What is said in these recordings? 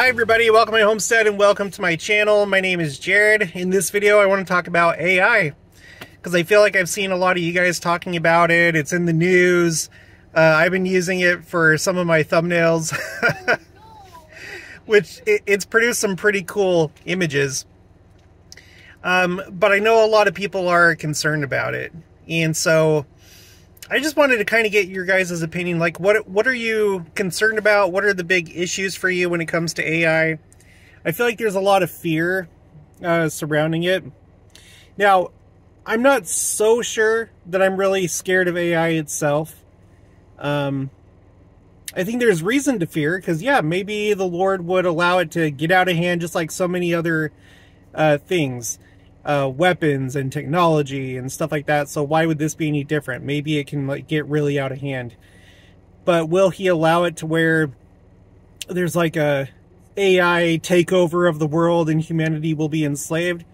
Hi everybody, welcome to my homestead and welcome to my channel. My name is Jared. In this video I want to talk about AI because I feel like I've seen a lot of you guys talking about it. It's in the news. I've been using it for some of my thumbnails, which it's produced some pretty cool images. But I know a lot of people are concerned about it. And so I just wanted to kind of get your guys' opinion. Like, what are you concerned about? What are the big issues for you when it comes to AI? I feel like there's a lot of fear surrounding it. Now, I'm not so sure that I'm really scared of AI itself. I think there's reason to fear because, yeah, maybe the Lord would allow it to get out of hand just like so many other things. Weapons and technology and stuff like that. So why would this be any different? Maybe it can like get really out of hand. But will he allow it to where there's like a AI takeover of the world and humanity will be enslaved?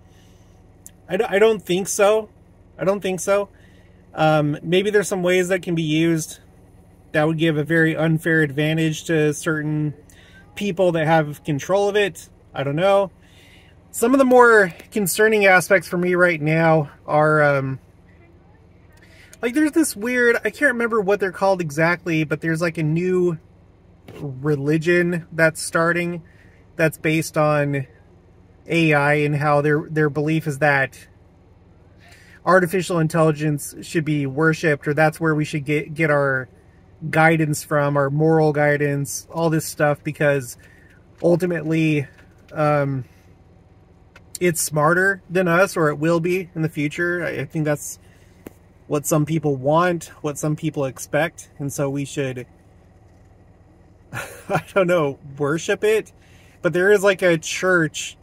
I don't think so. I don't think so. Maybe there's some ways that can be used that would give a very unfair advantage to certain people that have control of it. I don't know. Some of the more concerning aspects for me right now are, like there's this weird, I can't remember what they're called exactly, but there's like a new religion that's starting that's based on AI and how their belief is that artificial intelligence should be worshipped, or that's where we should get our guidance from, our moral guidance, all this stuff, because ultimately, it's smarter than us, or it will be in the future. I think that's what some people want, what some people expect, and so we should, I don't know, worship it. But there is like a church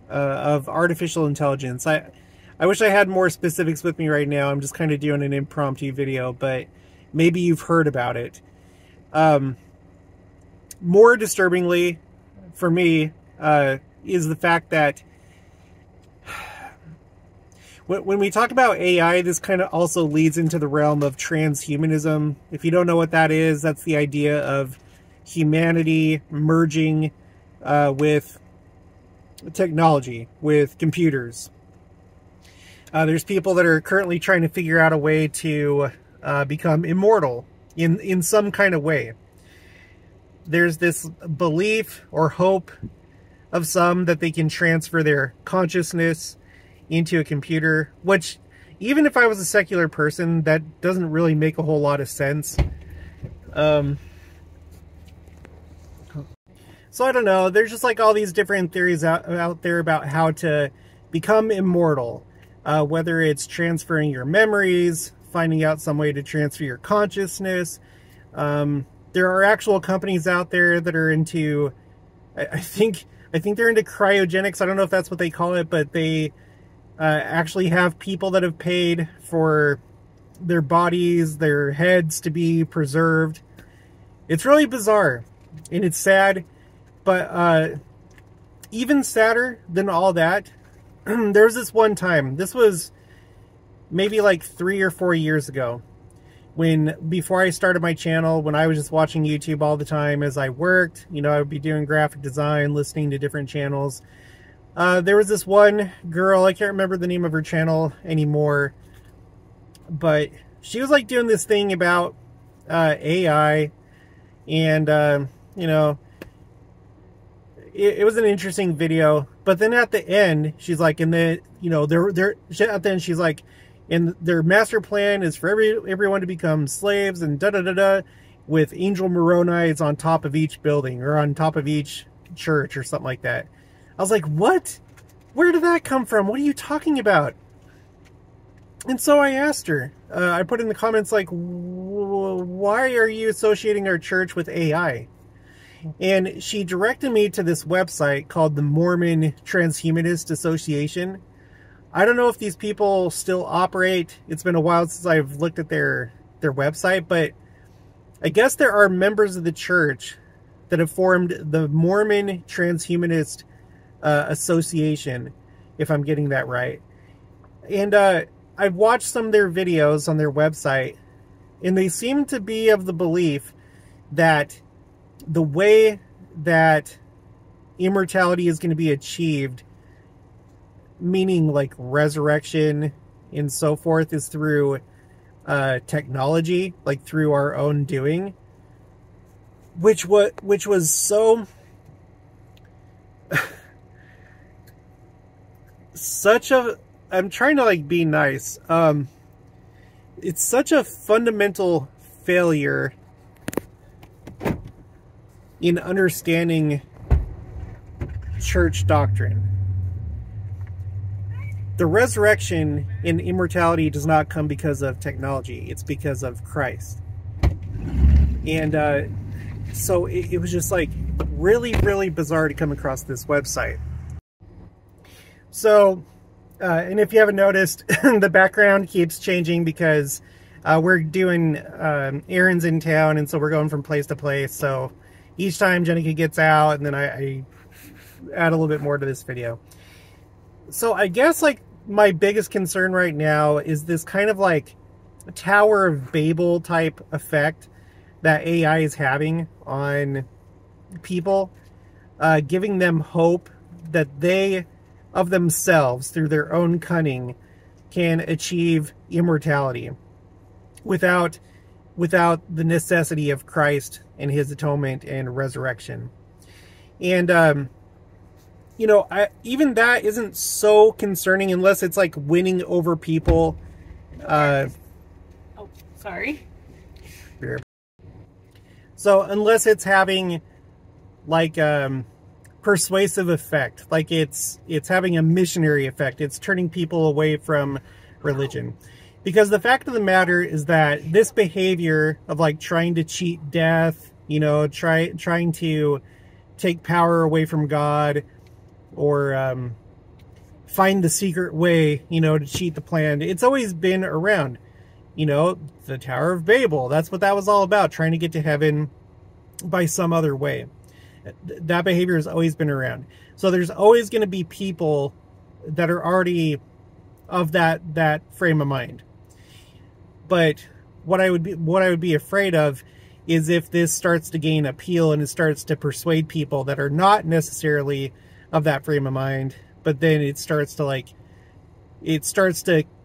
of artificial intelligence. I wish I had more specifics with me right now. I'm just kind of doing an impromptu video, but maybe you've heard about it. More disturbingly for me is the fact that when we talk about AI, this kind of also leads into the realm of transhumanism. If you don't know what that is, that's the idea of humanity merging with technology, with computers. There's people that are currently trying to figure out a way to become immortal in some kind of way. There's this belief or hope of some that they can transfer their consciousness into a computer, which even if I was a secular person, that doesn't really make a whole lot of sense. So I don't know, there's just like all these different theories out there about how to become immortal, whether it's transferring your memories, finding out some way to transfer your consciousness. There are actual companies out there that are into, I think they're into cryogenics. I don't know if that's what they call it, but they actually have people that have paid for their bodies, their heads to be preserved. It's really bizarre and it's sad, but even sadder than all that, there was this one time, this was maybe like 3 or 4 years ago, before I started my channel, when I was just watching YouTube all the time as I worked. You know, I would be doing graphic design, listening to different channels. There was this one girl, I can't remember the name of her channel anymore, but she was like doing this thing about AI, and you know, it was an interesting video. But then at the end, she's like, at the end she's like, and their master plan is for everyone to become slaves and da-da-da-da, with angel Moroni's on top of each building or on top of each church or something like that. I was like, what? Where did that come from? What are you talking about? And so I asked her, I put in the comments like, why are you associating our church with AI? And she directed me to this website called the Mormon Transhumanist Association. I don't know if these people still operate. It's been a while since I've looked at their website, but I guess there are members of the church that have formed the Mormon Transhumanist Association, if I'm getting that right. And I've watched some of their videos on their website, and they seem to be of the belief that the way that immortality is going to be achieved, meaning like resurrection and so forth, is through technology, like through our own doing, which was so such a, I'm trying to like be nice, it's such a fundamental failure in understanding church doctrine. The resurrection and immortality does not come because of technology. It's because of Christ. And so it was just like really, really bizarre to come across this website. So, and if you haven't noticed, the background keeps changing because we're doing errands in town, and so we're going from place to place. So each time Jenica gets out, and then I add a little bit more to this video. So I guess like my biggest concern right now is this kind of like Tower of Babel type effect that AI is having on people, giving them hope that they, of themselves, through their own cunning, can achieve immortality without the necessity of Christ and his atonement and resurrection. And you know, even that isn't so concerning unless it's like winning over people. Oh, sorry. So unless it's having like persuasive effect, like it's having a missionary effect, it's turning people away from religion. Because the fact of the matter is that this behavior of like trying to cheat death, you know, trying to take power away from God, or find the secret way, you know, to cheat the plan, it's always been around. You know, the Tower of Babel, that's what that was all about, trying to get to heaven by some other way. That behavior has always been around. So there's always going to be people that are already of that frame of mind. But what I would be afraid of is if this starts to gain appeal and it starts to persuade people that are not necessarily of that frame of mind, but then it starts to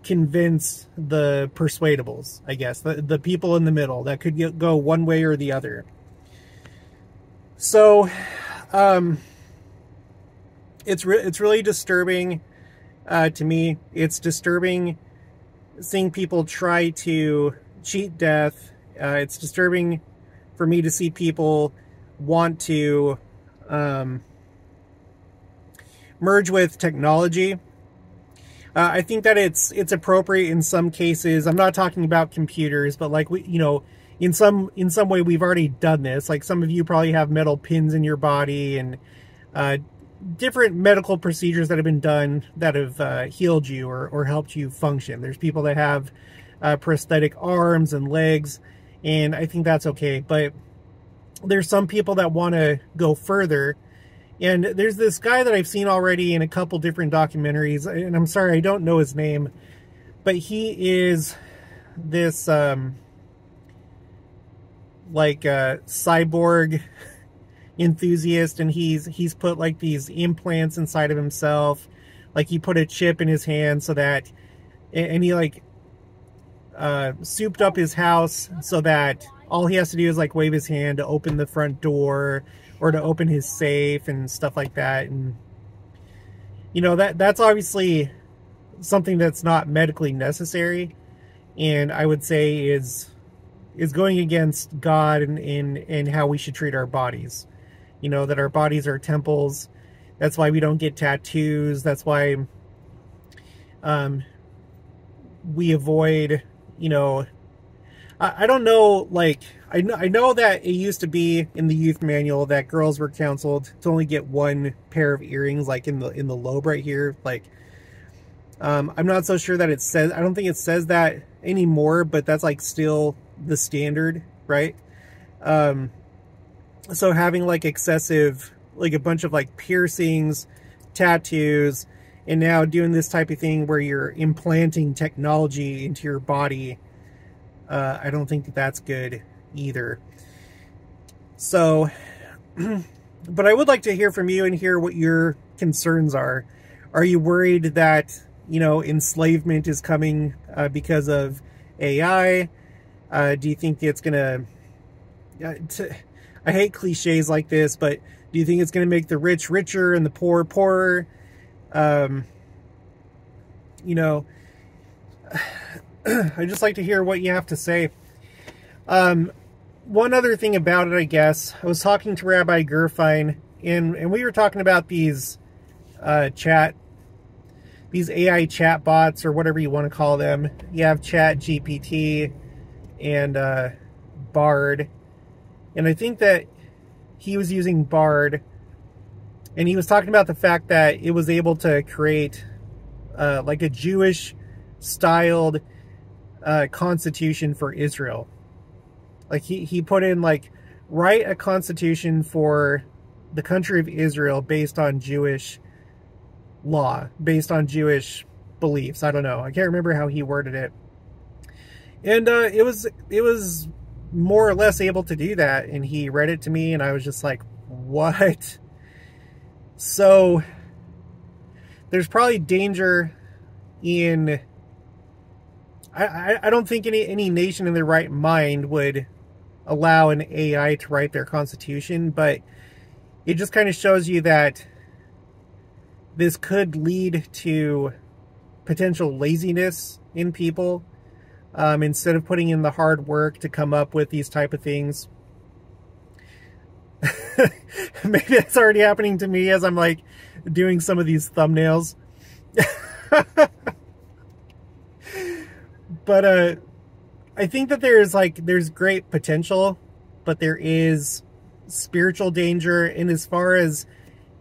convince the persuadables, I guess, the people in the middle that could go one way or the other. So it's really disturbing to me. It's disturbing seeing people try to cheat death. It's disturbing for me to see people want to merge with technology. I think that it's appropriate in some cases. I'm not talking about computers, but like we, you know, in some way we've already done this. Like some of you probably have metal pins in your body, and different medical procedures that have been done that have healed you or helped you function. There's people that have prosthetic arms and legs, and I think that's okay. But there's some people that want to go further. And there's this guy that I've seen already in a couple different documentaries, and I'm sorry, I don't know his name, but he is this like cyborg enthusiast, and he's put like these implants inside of himself. Like he put a chip in his hand so that, and he like souped up his house so that all he has to do is like wave his hand to open the front door or to open his safe and stuff like that. And you know, that's obviously something that's not medically necessary, and I would say is going against God and how we should treat our bodies. You know, that our bodies are temples. That's why we don't get tattoos. That's why we avoid, you know, I don't know, like, I know that it used to be in the youth manual that girls were counseled to only get one pair of earrings, like in the lobe right here. Like, I'm not so sure that it says, I don't think it says that anymore, but that's like still the standard, right? So having like excessive, like a bunch of like piercings, tattoos, and now doing this type of thing where you're implanting technology into your body, I don't think that that's good either. So But I would like to hear from you and hear what your concerns are. Are you worried that, you know, enslavement is coming because of AI? Do you think it's going to... I hate cliches like this, but do you think it's going to make the rich richer and the poor poorer? You know, I'd just like to hear what you have to say. One other thing about it, I guess, I was talking to Rabbi Gerfine, and we were talking about these AI chat bots, or whatever you want to call them. You have Chat GPT and Bard. And I think that he was using Bard, and he was talking about the fact that it was able to create like a Jewish-styled constitution for Israel. Like he put in, like, write a constitution for the country of Israel based on Jewish law, based on Jewish beliefs. I don't know. I can't remember how he worded it. And it was more or less able to do that, and he read it to me, and I was just like, what? So there's probably danger in... I don't think any nation in their right mind would allow an AI to write their constitution, but it just kind of shows you that this could lead to potential laziness in people. Instead of putting in the hard work to come up with these type of things. Maybe it's already happening to me as I'm, like, doing some of these thumbnails. But I think that there's great potential, but there is spiritual danger. And as far as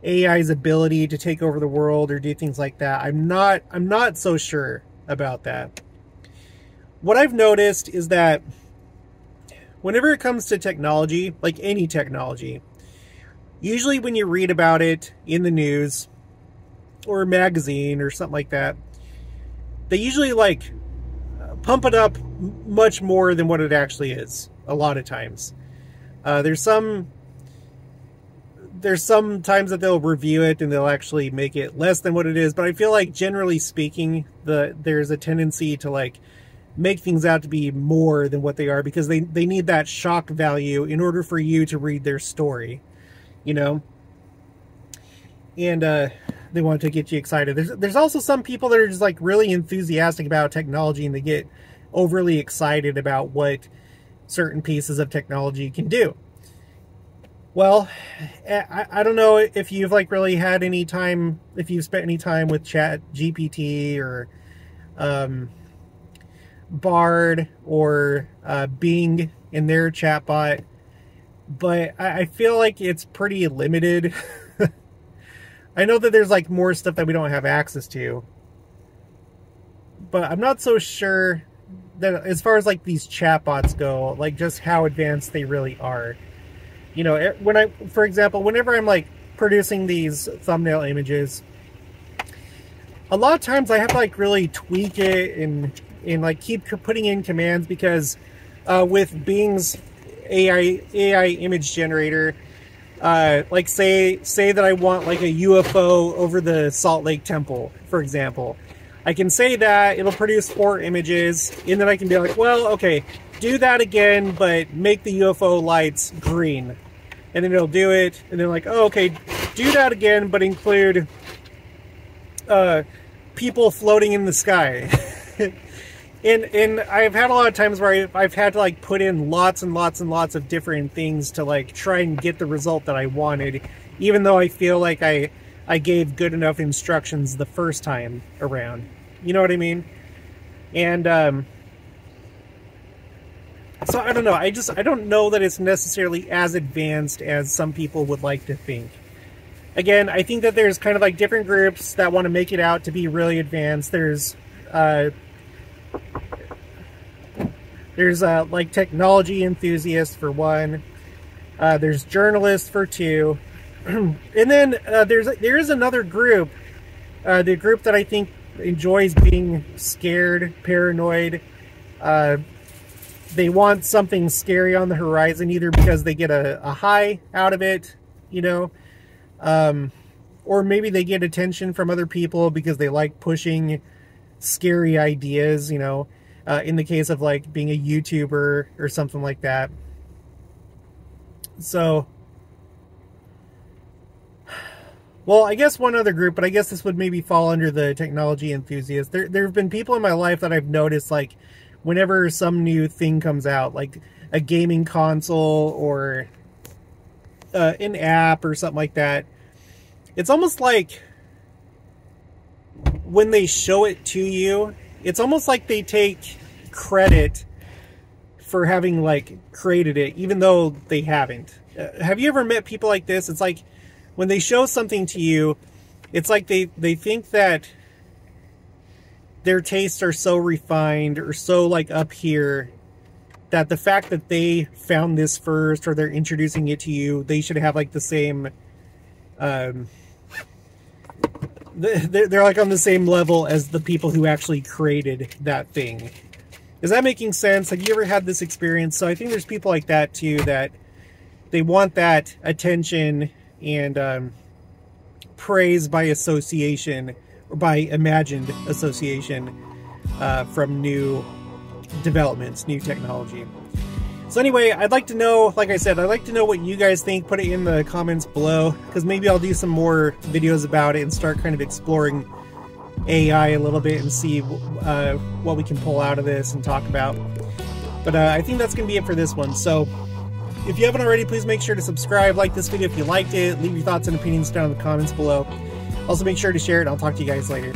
AI's ability to take over the world or do things like that, I'm not so sure about that. What I've noticed is that whenever it comes to technology, like any technology, usually when you read about it in the news or a magazine or something like that, they usually, like, pump it up much more than what it actually is a lot of times. There's some times that they'll review it and they'll actually make it less than what it is, but I feel like, generally speaking, there's a tendency to, like, make things out to be more than what they are, because they need that shock value in order for you to read their story, you know? And they want to get you excited. There's also some people that are just, like, really enthusiastic about technology, and they get overly excited about what certain pieces of technology can do. Well, I don't know if you've, like, really had any time, if you've spent any time with Chat GPT or Bard or Bing in their chatbot, but I feel like it's pretty limited. I know that there's, like, more stuff that we don't have access to, but I'm not so sure that as far as, like, these chatbots go, like, just how advanced they really are. You know, for example, whenever I'm, like, producing these thumbnail images, a lot of times I have to, like, really tweak it and like keep putting in commands, because with Bing's AI image generator, like say that I want, like, a UFO over the Salt Lake Temple, for example. I can say that, it'll produce 4 images, and then I can be like, well, okay, do that again, but make the UFO lights green. And then it'll do it, and then, like, oh, okay, do that again, but include people floating in the sky. And I've had a lot of times where I've had to, like, put in lots and lots and lots of different things to, like, try and get the result that I wanted, even though I feel like I gave good enough instructions the first time around. You know what I mean? And so I don't know. I don't know that it's necessarily as advanced as some people would like to think. Again, I think that there's kind of, like, different groups that want to make it out to be really advanced. There's like, technology enthusiasts for one. There's journalists for 2. And then there is another group, the group that I think enjoys being scared, paranoid. They want something scary on the horizon, either because they get a high out of it, you know? Or maybe they get attention from other people because they like pushing scary ideas, you know, in the case of like being a YouTuber or something like that. So, well, I guess one other group, but I guess this would maybe fall under the technology enthusiasts. There have been people in my life that I've noticed, like, whenever some new thing comes out, like a gaming console or an app or something like that, it's almost like when they show it to you, it's almost like they take credit for having, like, created it, even though they haven't. Have you ever met people like this? It's like when they show something to you, it's like they think that their tastes are so refined or so, like, up here that the fact that they found this first or they're introducing it to you, they should have, like, the same... they're like on the same level as the people who actually created that thing. Is that making sense? Have you ever had this experience? So I think there's people like that too, that they want that attention and praise by association or by imagined association from new developments, new technology. So anyway, I'd like to know, like I said, I'd like to know what you guys think. Put it in the comments below, because maybe I'll do some more videos about it and start kind of exploring AI a little bit and see what we can pull out of this and talk about. But I think that's going to be it for this one. So if you haven't already, please make sure to subscribe, like this video if you liked it, leave your thoughts and opinions down in the comments below. Also make sure to share it, and I'll talk to you guys later.